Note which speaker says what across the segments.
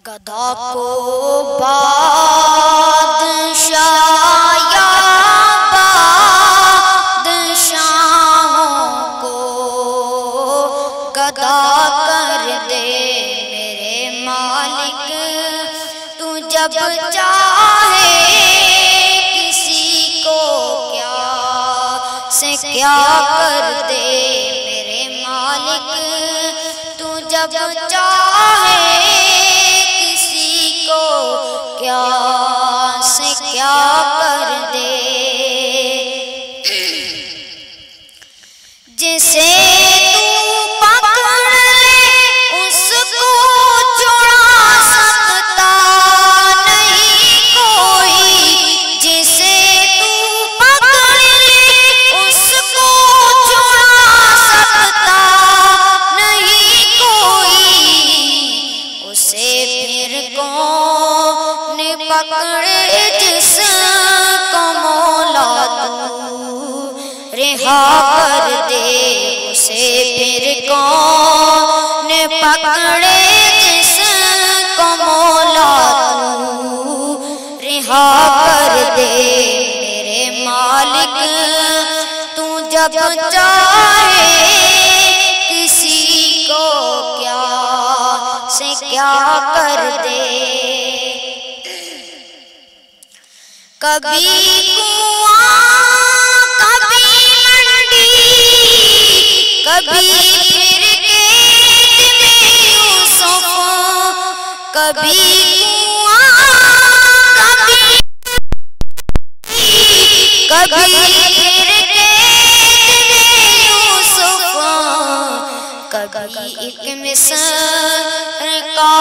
Speaker 1: گدا کو بادشاہ یا بادشاہوں کو گدا کر دے میرے مالک، تو جب چاہے کسی کو کیا سے کیا کر دے میرے مالک، تو جب چاہے کیا سے کیا کر دے، جسے تو پکڑ لے اس کو چھڑا سکتا نہیں کوئی، جسے تو پکڑ لے اس کو چھڑا سکتا نہیں کوئی، اسے پھر کون پکڑے جس کو مولا تو رہا کر دے، اسے پھر کون پکڑے جس کو مولا تو رہا کر دے میرے مالک، تو جب چاہے کسی کو کیا سے کیا کر دے، کبھی کنواں کبھی منڈی کبھی پھر قید میں یوسف، کبھی کنواں کبھی پھر قید میں یوسف، کبھی ایک مصر کا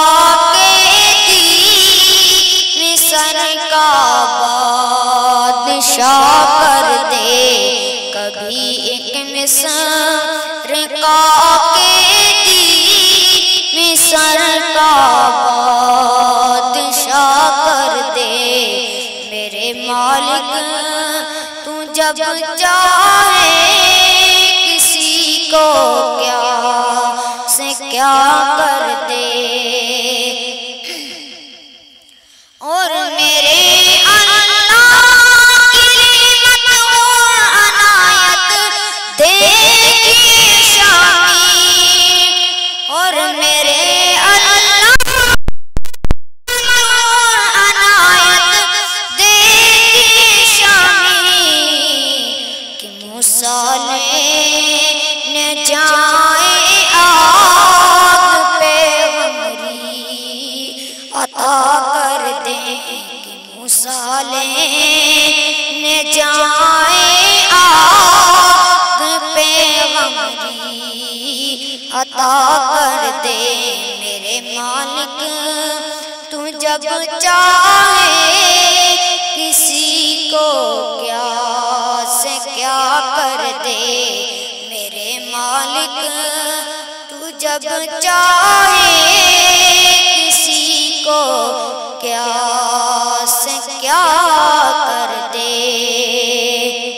Speaker 1: قیدی مصر کا بادشاہ کر دے، کبھی ایک مصر کا قیدی مصر کا بادشاہ کر دے میرے مالک، تو جب چاہے کسی کو کیا سے کیا کر دے، اور میرے اللہ کی نعمت اور عنایت دیکھیے شامی، اور میرے اللہ کی عنایت دیکھیے شامی، کہ موسیٰ نے جائے آگ پیغمبری عطا کر دے، کہ موسیٰ نے جائے آگ پیغمبری عطا کر دے میرے مالک، تو جب چاہے کسی کو کیا سے کیا کر دے میرے مالک، تو جب چاہے